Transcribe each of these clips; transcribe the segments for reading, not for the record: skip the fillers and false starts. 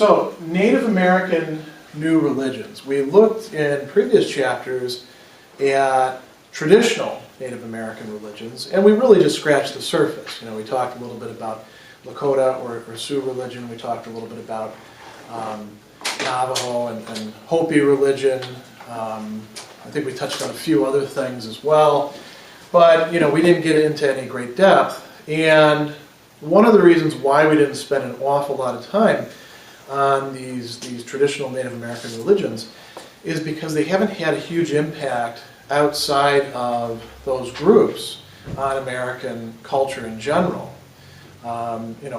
So, Native American new religions. We looked in previous chapters at traditional Native American religions, and we really just scratched the surface. We talked a little bit about Lakota or Sioux religion. We talked a little bit about Navajo and Hopi religion. I think we touched on a few other things as well, but we didn't get into any great depth. And one of the reasons why we didn't spend an awful lot of time on these traditional Native American religions is because they haven't had a huge impact outside of those groups on American culture in general.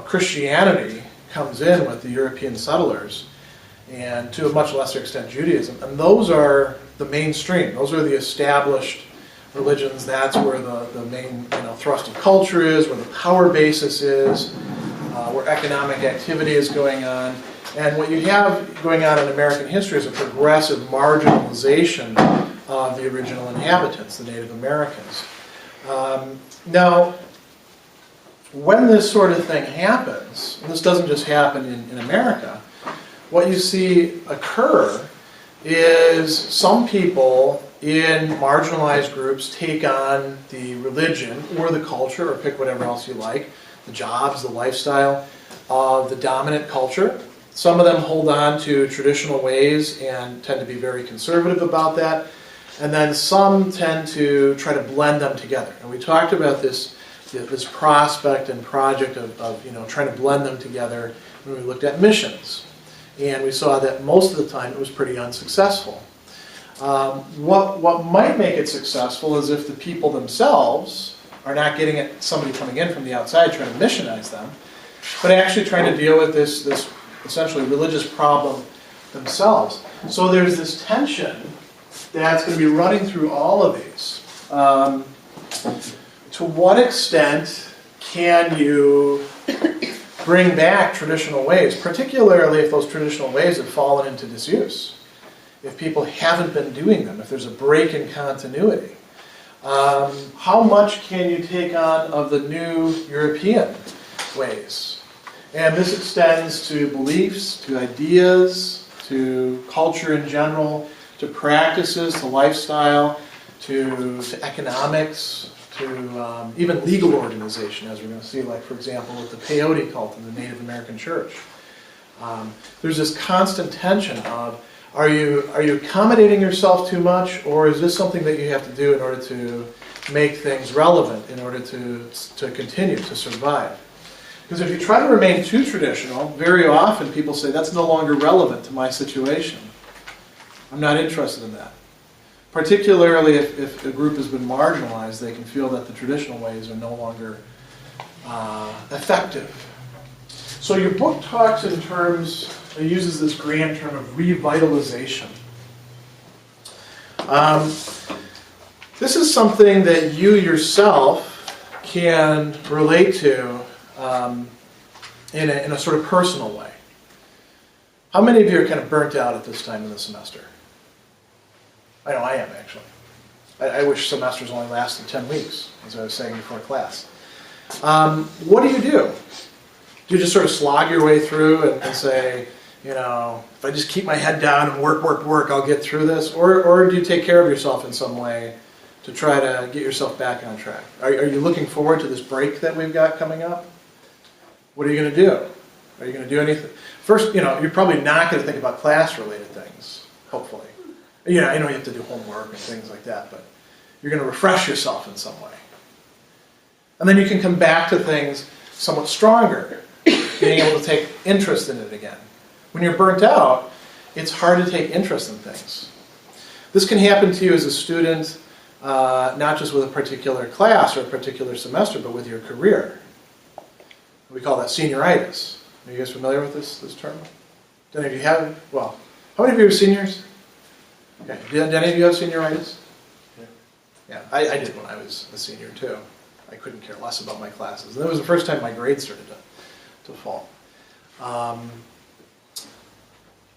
Christianity comes in with the European settlers, and to a much lesser extent Judaism, and those are the mainstream. Those are the established religions. That's where the main thrust of culture is, where the power basis is, where economic activity is going on. And what you have going on in American history is a progressive marginalization of the original inhabitants, the Native Americans. Now, when this sort of thing happens, and this doesn't just happen in America, what you see occur is some people in marginalized groups take on the religion or the culture, or pick whatever else you like, the jobs, the lifestyle of the dominant culture. Some of them hold on to traditional ways and tend to be very conservative about that. And then some tend to try to blend them together. And we talked about this prospect and project of trying to blend them together when we looked at missions. And we saw that most of the time it was pretty unsuccessful. What might make it successful is if the people themselves are not getting at somebody coming in from the outside trying to missionize them, but actually trying to deal with this essentially religious problem themselves. So there's this tension that's going to be running through all of these. To what extent can you bring back traditional ways, particularly if those traditional ways have fallen into disuse? If people haven't been doing them, if there's a break in continuity. How much can you take on of the new European ways? And this extends to beliefs, to ideas, to culture in general, to practices, to lifestyle, to economics, to even legal organization, as we're going to see, like, for example, with the peyote cult in the Native American church. There's this constant tension of, are you accommodating yourself too much, or is this something that you have to do in order to make things relevant, in order to continue to survive? Because if you try to remain too traditional, very often people say, that's no longer relevant to my situation. I'm not interested in that. Particularly if a group has been marginalized, they can feel that the traditional ways are no longer effective. So your book talks in terms, it uses this grand term of revitalization. This is something that you yourself can relate to in a sort of personal way. How many of you are kind of burnt out at this time of the semester? I know I am, actually. I wish semesters only lasted 10 weeks, as I was saying before class. What do? Do you just sort of slog your way through and say, if I just keep my head down and work, I'll get through this? Or do you take care of yourself in some way to try to get yourself back on track? Are you looking forward to this break that we've got coming up? What are you going to do? Are you going to do anything? First, you're probably not going to think about class-related things, hopefully. I know you have to do homework and things like that, but you're going to refresh yourself in some way. And then you can come back to things somewhat stronger, being able to take interest in it again. When you're burnt out, it's hard to take interest in things. This can happen to you as a student, not just with a particular class or a particular semester, but with your career. We call that senioritis. Are you guys familiar with this term? Do any of you have? Well, how many of you are seniors? Okay. Did any of you have senioritis? Yeah, I did when I was a senior too. I couldn't care less about my classes. And that was the first time my grades started to fall.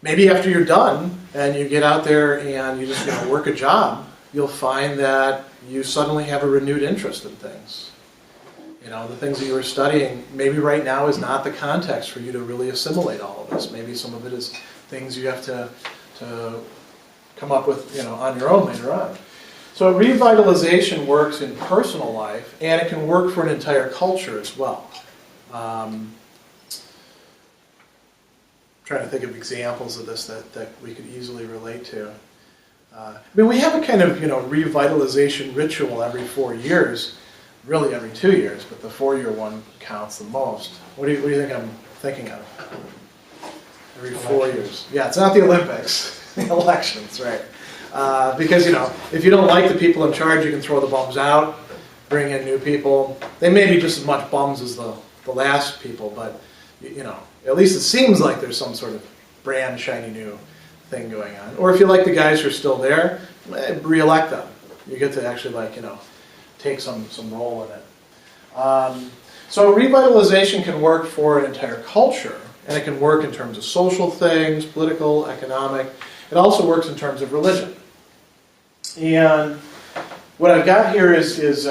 Maybe after you're done and you get out there and you just work a job, you'll find that you suddenly have a renewed interest in things. You know, the things that you were studying, maybe right now is not the context for you to really assimilate all of this. Maybe some of it is things you have to come up with, you know, on your own later on. So revitalization works in personal life, and it can work for an entire culture as well. Trying to think of examples of this that we could easily relate to. I mean, we have a kind of, you know, revitalization ritual every 4 years, really every 2 years, but the 4-year one counts the most. What do you think I'm thinking of? Every 4 years. Yeah, it's not the Olympics, the elections, right? Because, you know, if you don't like the people in charge, you can throw the bums out, bring in new people. They may be just as much bums as the last people, but, you know, at least it seems like there's some sort of brand shiny new thing going on. Or if you like the guys who are still there, re-elect them. You get to actually, like, you know, take some role in it. So revitalization can work for an entire culture, and it can work in terms of social things, political, economic. It also works in terms of religion. And what I've got here is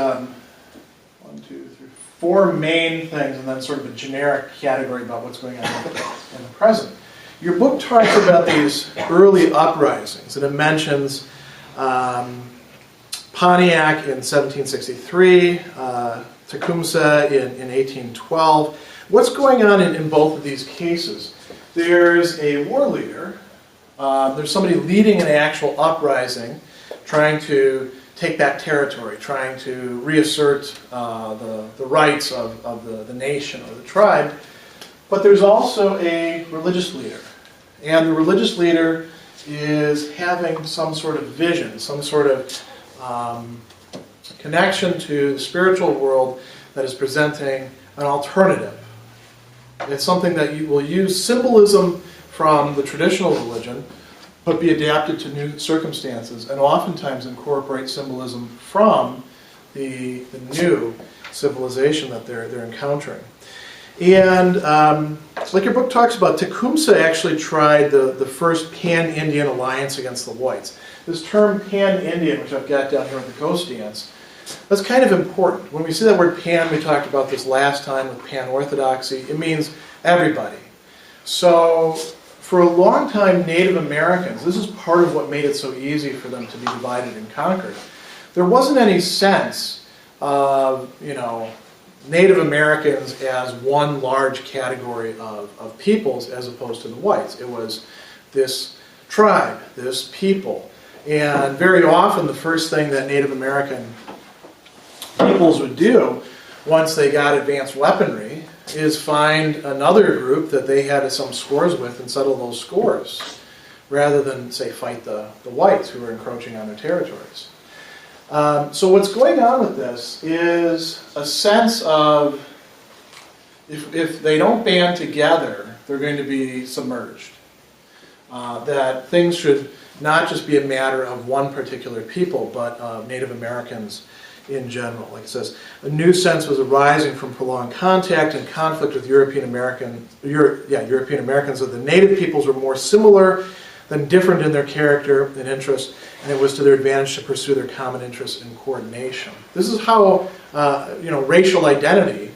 4 main things, and then sort of a generic category about what's going on in the present. Your book talks about these early uprisings, and it mentions Pontiac in 1763, Tecumsah in 1812. What's going on in both of these cases? There's a war leader, there's somebody leading an actual uprising, trying to take back territory, trying to reassert the rights of the nation or the tribe. But there's also a religious leader. And the religious leader is having some sort of vision, some sort of connection to the spiritual world that is presenting an alternative. It's something that you will use symbolism from the traditional religion, but be adapted to new circumstances, and oftentimes incorporate symbolism from the new civilization that they're encountering. And like your book talks about, Tecumsah actually tried the first pan-Indian alliance against the whites. This term pan-Indian, which I've got down here with the ghost dance, that's kind of important. When we see that word pan, we talked about this last time with pan-orthodoxy, it means everybody. So for a long time, Native Americans, this is part of what made it so easy for them to be divided and conquered. There wasn't any sense of, you know, Native Americans as one large category of peoples as opposed to the whites. It was this tribe, this people. And very often the first thing that Native American peoples would do once they got advanced weaponry is find another group that they had some scores with and settle those scores, rather than, say, fight the whites who were encroaching on their territories. So what's going on with this is a sense of, if they don't band together, they're going to be submerged. That things should not just be a matter of one particular people, but of Native Americans in general. Like it says, a new sense was arising from prolonged contact and conflict with European Americans that the native peoples were more similar than different in their character and interest, and it was to their advantage to pursue their common interests in coordination. This is how racial identity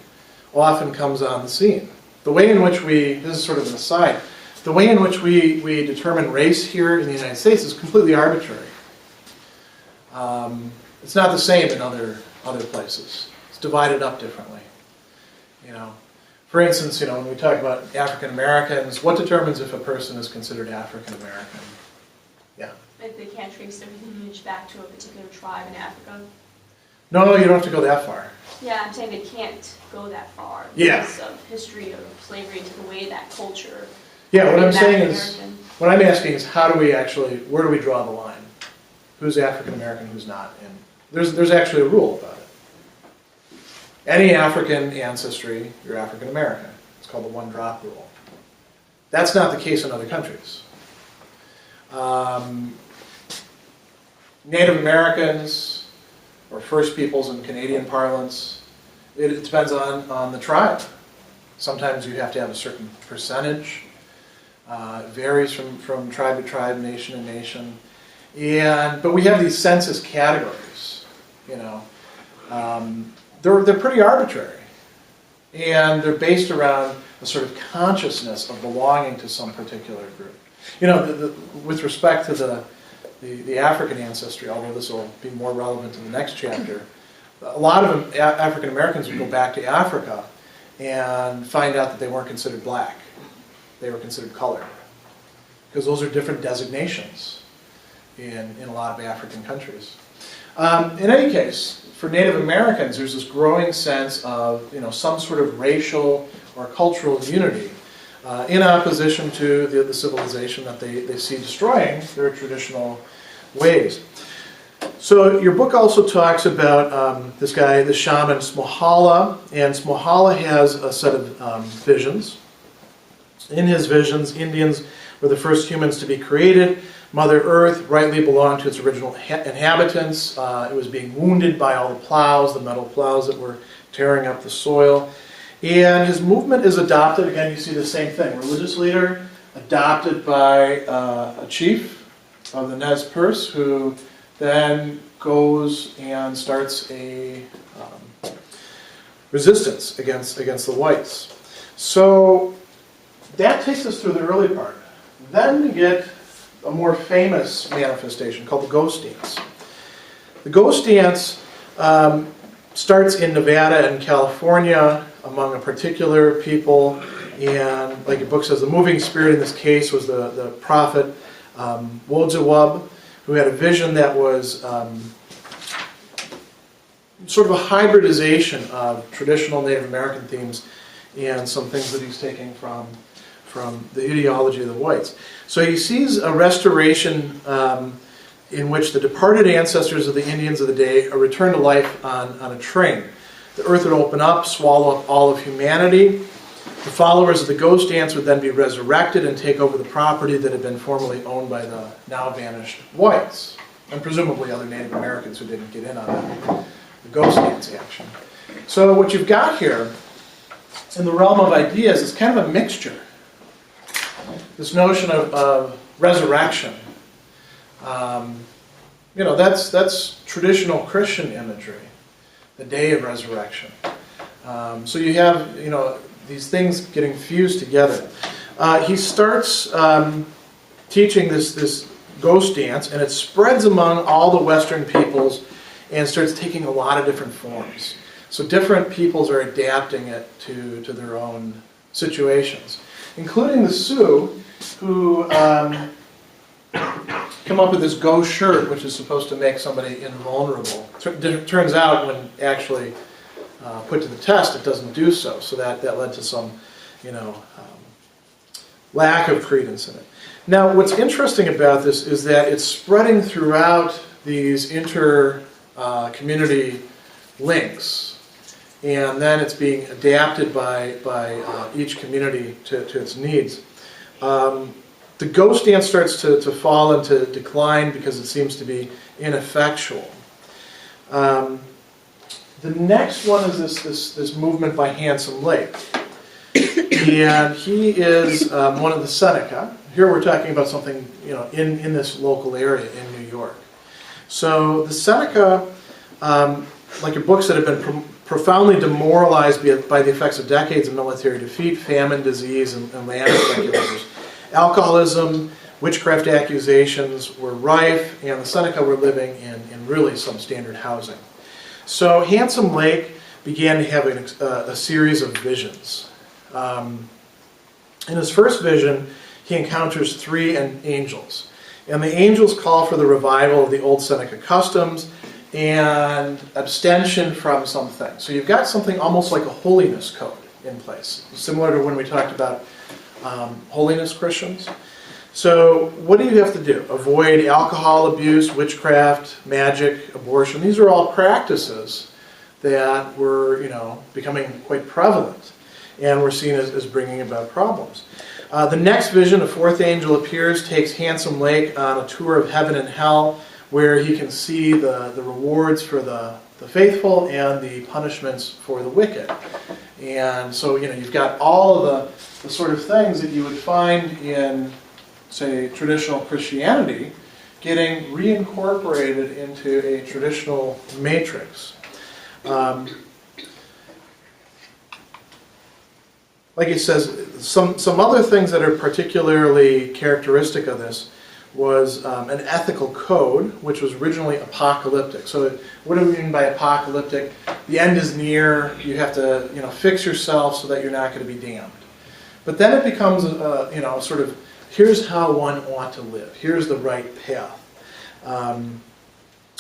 often comes on the scene. The way in which this is sort of an aside, the way in which we determine race here in the United States is completely arbitrary. It's not the same in other places. It's divided up differently. For instance, when we talk about African Americans, what determines if a person is considered African American? Yeah. Like they can't trace their lineage back to a particular tribe in Africa? No, you don't have to go that far. Yeah, I'm saying they can't go that far because of history of slavery to the way that culture. Yeah, what I'm saying is, what I'm asking is, where do we draw the line? Who's African American, who's not? And there's actually a rule about it. Any African ancestry, you're African American. It's called the one-drop rule. That's not the case in other countries. Native Americans, or First Peoples in Canadian parlance, it depends on the tribe. Sometimes you have to have a certain percentage. It varies from tribe to tribe, nation to nation. But we have these census categories, They're pretty arbitrary. And they're based around a sort of consciousness of belonging to some particular group. You know, with respect to the African ancestry, although this will be more relevant in the next chapter, a lot of African Americans would go back to Africa and find out that they weren't considered black. They were considered colored. Because those are different designations in a lot of African countries. In any case, for Native Americans, there's this growing sense of, you know, some sort of racial or cultural unity in opposition to the civilization that they see destroying their traditional ways. So your book also talks about this guy, the shaman Smohalla, and Smohalla has a set of visions. In his visions, Indians were the first humans to be created. Mother Earth rightly belonged to its original inhabitants. It was being wounded by all the plows, the metal plows that were tearing up the soil. And his movement is adopted, again you see the same thing, religious leader adopted by a chief of the Nez Perce, who then goes and starts a resistance against the whites. So that takes us through the early part. Then we get a more famous manifestation called the ghost dance. The ghost dance starts in Nevada and California among a particular people, and like your book says, the moving spirit in this case was the prophet Wodziwub, who had a vision that was sort of a hybridization of traditional Native American themes and some things that he's taking from the ideology of the whites. So he sees a restoration in which the departed ancestors of the Indians of the day are returned to life on a train. The earth would open up, swallow up all of humanity. The followers of the ghost dance would then be resurrected and take over the property that had been formerly owned by the now vanished whites, and presumably other Native Americans who didn't get in on the ghost dance action. So what you've got here in the realm of ideas is kind of a mixture. This notion of resurrection, you know, that's traditional Christian imagery, the day of resurrection. So you have, you know, these things getting fused together. He starts teaching this ghost dance, and it spreads among all the Western peoples and starts taking a lot of different forms. So different peoples are adapting it to their own situations, including the Sioux, who come up with this ghost shirt, which is supposed to make somebody invulnerable. Turns out, when actually put to the test, it doesn't do so. So that led to some, you know, lack of credence in it. Now, what's interesting about this is that it's spreading throughout these inter-community links, and then it's being adapted by each community to its needs. The ghost dance starts to fall into decline because it seems to be ineffectual. The next one is this movement by Handsome Lake. And he is one of the Seneca. Here we're talking about something, you know, in this local area in New York. So the Seneca, like your books that have been profoundly demoralized by the effects of decades of military defeat, famine, disease, and land speculators. Alcoholism, witchcraft accusations were rife, and the Seneca were living in really substandard housing. So Handsome Lake began to have a series of visions. In his first vision, he encounters three angels. And the angels call for the revival of the old Seneca customs and abstention from something. So you've got something almost like a holiness code in place, similar to when we talked about holiness Christians. So what do you have to do? Avoid alcohol abuse, witchcraft, magic, abortion. These are all practices that were, you know, becoming quite prevalent and were seen as bringing about problems. The next vision, a fourth angel appears, takes Handsome Lake on a tour of heaven and hell, where he can see the rewards for the faithful and the punishments for the wicked. And so, you know, you've got all of the sort of things that you would find in, say, traditional Christianity getting reincorporated into a traditional matrix. like he says, some other things that are particularly characteristic of this was an ethical code, which was originally apocalyptic. So what do we mean by apocalyptic? The end is near, you have to fix yourself so that you're not going to be damned. But then it becomes sort of, here's how one ought to live. Here's the right path.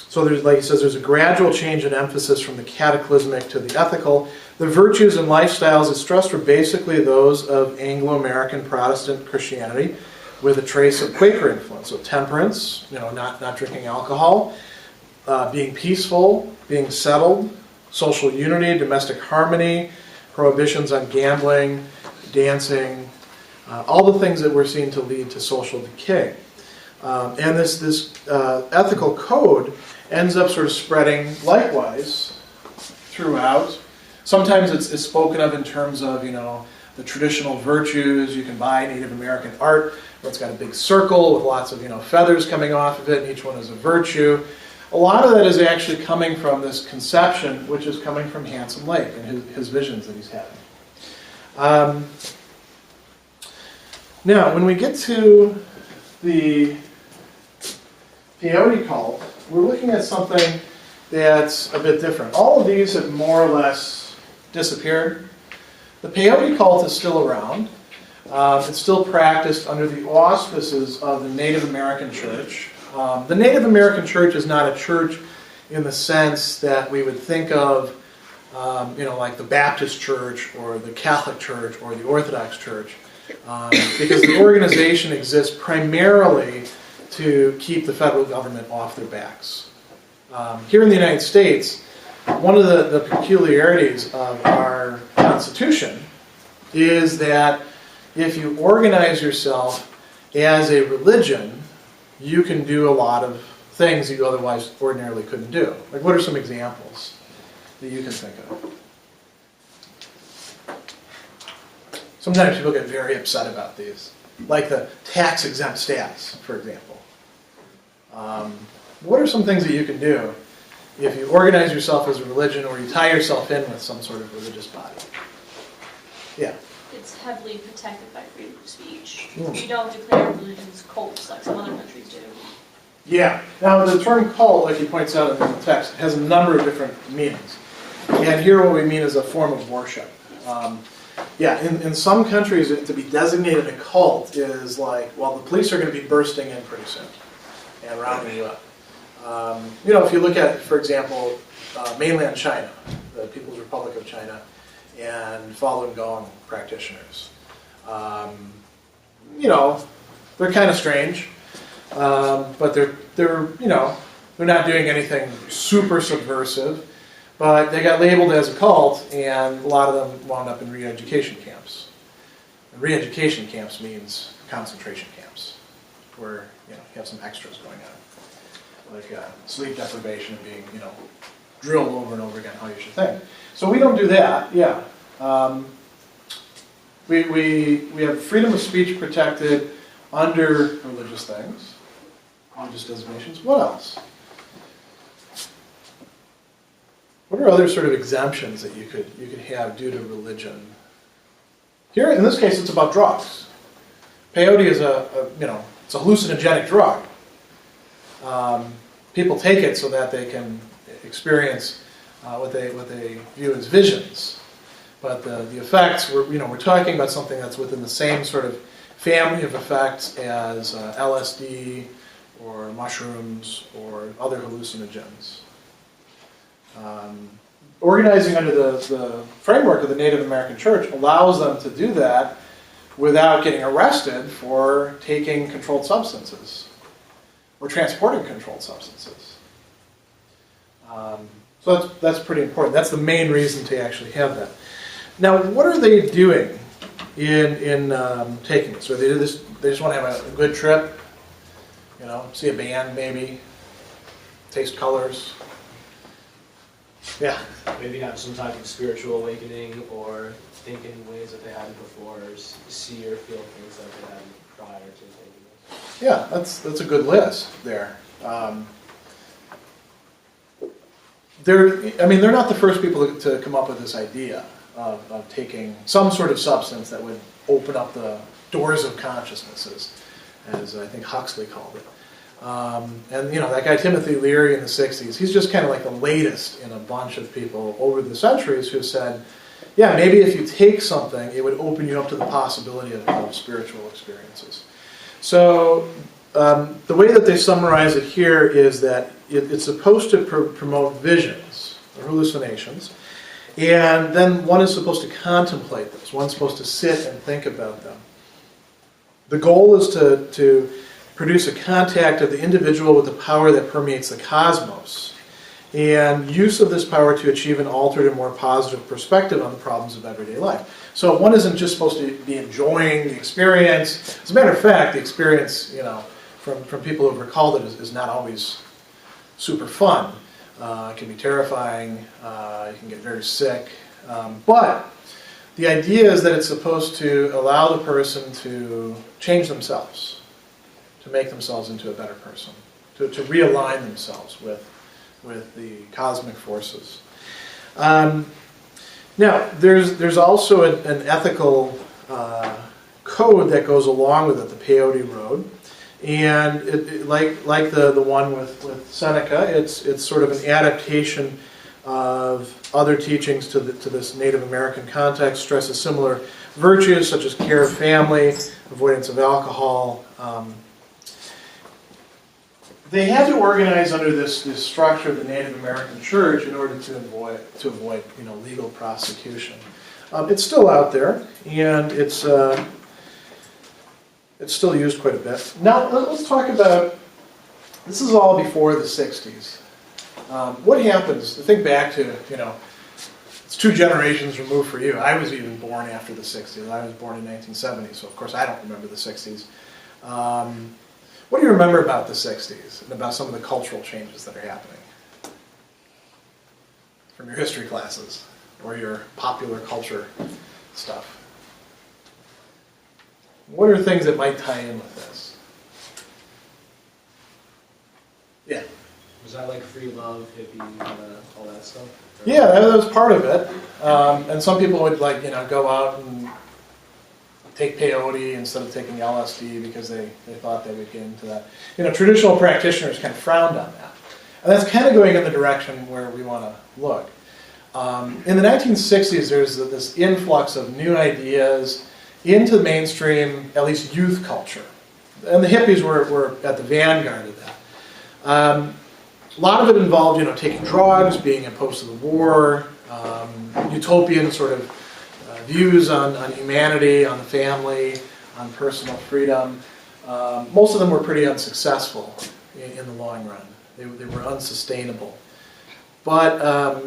So there's, like he says, there's a gradual change in emphasis from the cataclysmic to the ethical. The virtues and lifestyles it stressed were basically those of Anglo-American Protestant Christianity with a trace of Quaker influence. So temperance, not drinking alcohol, being peaceful, being settled, social unity, domestic harmony, prohibitions on gambling, dancing, all the things that were seen to lead to social decay. And this ethical code ends up sort of spreading likewise throughout. Sometimes it's spoken of in terms of, the traditional virtues. You can buy Native American art where it's got a big circle with lots of, feathers coming off of it, and each one is a virtue. A lot of that is actually coming from this conception, which is coming from Handsome Lake and his visions that he's having. Now, when we get to the peyote cult, we're looking at something that's a bit different. All of these have more or less disappeared. The peyote cult is still around. It's still practiced under the auspices of the Native American Church. The Native American Church is not a church in the sense that we would think of, like the Baptist Church or the Catholic Church or the Orthodox Church, because the organization exists primarily to keep the federal government off their backs. Here in the United States, one of the peculiarities of our Constitution is that if you organize yourself as a religion, you can do a lot of things that you otherwise ordinarily couldn't do. Like, what are some examples that you can think of? Sometimes people get very upset about these, like the tax-exempt status, for example. What are some things that you can do if you organize yourself as a religion or you tie yourself in with some sort of religious body? Yeah? It's heavily protected by freedom of speech. We don't declare religions cults like some other countries do. Yeah. Now, the term cult, like he points out in the text, has a number of different meanings. And here what we mean is a form of worship. In some countries, to be designated a cult is like, well, the police are going to be bursting in pretty soon and rounding you up. If you look at, for example, mainland China, the People's Republic of China, and Falun Gong practitioners, they're kind of strange, but they're not doing anything super subversive, but they got labeled as a cult, and a lot of them wound up in re-education camps. And re-education camps means concentration camps, where you have some extras going on, like sleep deprivation and being drilled over and over again how you should think. So we don't do that. Yeah, we have freedom of speech protected under religious things, religious designations. What else? What are other sort of exemptions that you could have due to religion? Here, in this case, it's about drugs. Peyote is it's a hallucinogenic drug. People take it so that they can experience what they view as visions. But the effects, we're talking about something that's within the same sort of family of effects as LSD or mushrooms or other hallucinogens. Organizing under the framework of the Native American Church allows them to do that without getting arrested for taking controlled substances or transporting controlled substances. So that's pretty important. That's the main reason to actually have that. Now, what are they doing in taking this? So they just want to have a good trip, see a band maybe, taste colors. Yeah. Maybe have some type of spiritual awakening, or think in ways that they hadn't before, or see or feel things that they hadn't prior to taking this. Yeah, that's a good list there. They're not the first people to come up with this idea. of taking some sort of substance that would open up the doors of consciousnesses, as I think Huxley called it. And that guy Timothy Leary in the 60s, he's just kind of like the latest in a bunch of people over the centuries who said, yeah, maybe if you take something, it would open you up to the possibility of spiritual experiences. So the way that they summarize it here is that it's supposed to promote visions, or hallucinations, and then one is supposed to contemplate those. One's supposed to sit and think about them. The goal is to produce a contact of the individual with the power that permeates the cosmos, and use of this power to achieve an altered and more positive perspective on the problems of everyday life. So one isn't just supposed to be enjoying the experience. As a matter of fact, the experience, from people who've recalled it, is not always super fun. It can be terrifying. You can get very sick. But the idea is that it's supposed to allow the person to change themselves, to make themselves into a better person, to realign themselves with the cosmic forces. Now, there's also an ethical code that goes along with it, the peyote road. And like the one with Seneca, it's sort of an adaptation of other teachings to this Native American context, stresses similar virtues such as care of family, avoidance of alcohol. They had to organize under this structure of the Native American church in order to avoid legal prosecution. It's still out there, and it's still used quite a bit. Now let's talk about, this is all before the 60s. What happens, think back to, it's 2 generations removed for you. I was even born after the 60s. I was born in 1970, so of course I don't remember the 60s. What do you remember about the 60s and about some of the cultural changes that are happening? From your history classes or your popular culture stuff. What are things that might tie in with this? Yeah. Was that like free love, hippie, all that stuff? Or? Yeah, that was part of it. And some people would go out and take peyote instead of taking the LSD because they thought they would get into that. Traditional practitioners kind of frowned on that. And that's kind of going in the direction where we want to look. In the 1960s, there's this influx of new ideas into the mainstream, at least youth culture. And the hippies were at the vanguard of that. A lot of it involved, taking drugs, being opposed to the war, utopian sort of views on humanity, on the family, on personal freedom. Most of them were pretty unsuccessful in the long run. They were unsustainable. But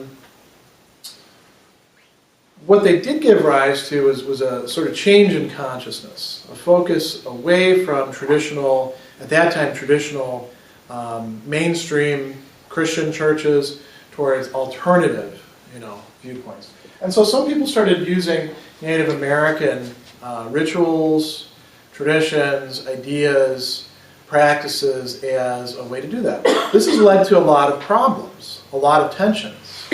what they did give rise to was a sort of change in consciousness, a focus away from traditional, at that time, traditional mainstream Christian churches towards alternative, viewpoints. And so some people started using Native American rituals, traditions, ideas, practices as a way to do that. This has led to a lot of problems, a lot of tensions.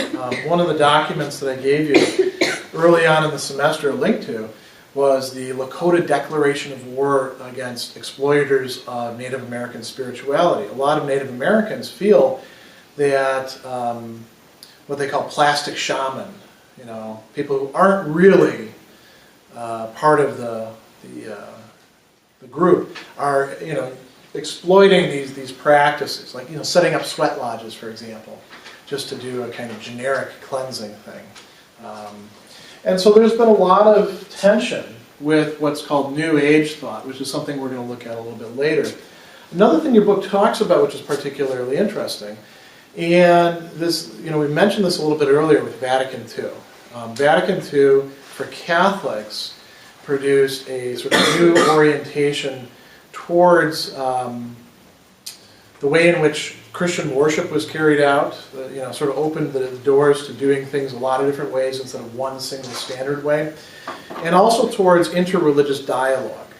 One of the documents that I gave you early on in the semester, a link to, was the Lakota Declaration of War against exploiters of Native American spirituality. A lot of Native Americans feel that what they call plastic shaman, people who aren't really part of the group, are exploiting these practices, like setting up sweat lodges, for example, just to do a kind of generic cleansing thing. And so there's been a lot of tension with what's called New Age thought, which is something we're going to look at a little bit later. Another thing your book talks about, which is particularly interesting, and this, we mentioned this a little bit earlier with Vatican II. Vatican II, for Catholics, produced a sort of new orientation towards the way in which Christian worship was carried out, sort of opened the doors to doing things a lot of different ways instead of one single standard way, and also towards interreligious dialogue.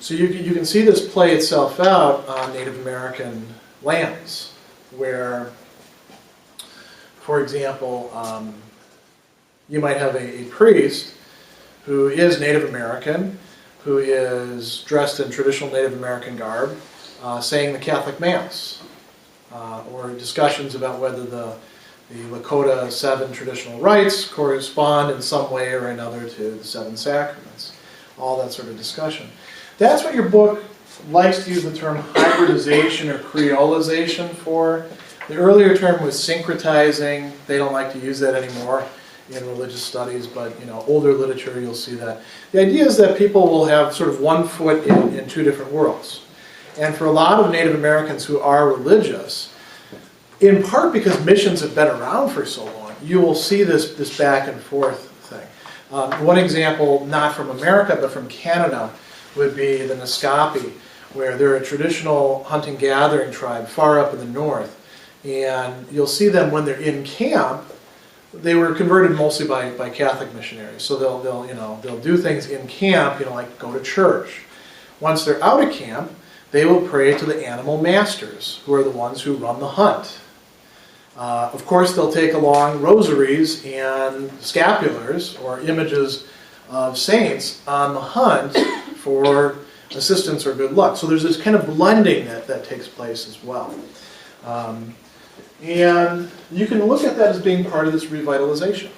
So you can see this play itself out on Native American lands, where, for example, You might have a priest who is Native American, who is dressed in traditional Native American garb, saying the Catholic Mass, or discussions about whether the Lakota 7 traditional rites correspond in some way or another to the 7 sacraments. All that sort of discussion. That's what your book likes to use the term hybridization or creolization for. The earlier term was syncretizing. They don't like to use that anymore in religious studies, but older literature you'll see that. The idea is that people will have sort of one foot in two different worlds. And for a lot of Native Americans who are religious, in part because missions have been around for so long, you will see this back and forth thing. One example, not from America, but from Canada, would be the Naskapi, where they're a traditional hunting-gathering tribe far up in the north. And you'll see them when they're in camp. They were converted mostly by Catholic missionaries. So they'll do things in camp, like go to church. Once they're out of camp, they will pray to the animal masters, who are the ones who run the hunt. Of course, they'll take along rosaries and scapulars, or images of saints, on the hunt for assistance or good luck. So there's this kind of blending that takes place as well. And you can look at that as being part of this revitalization.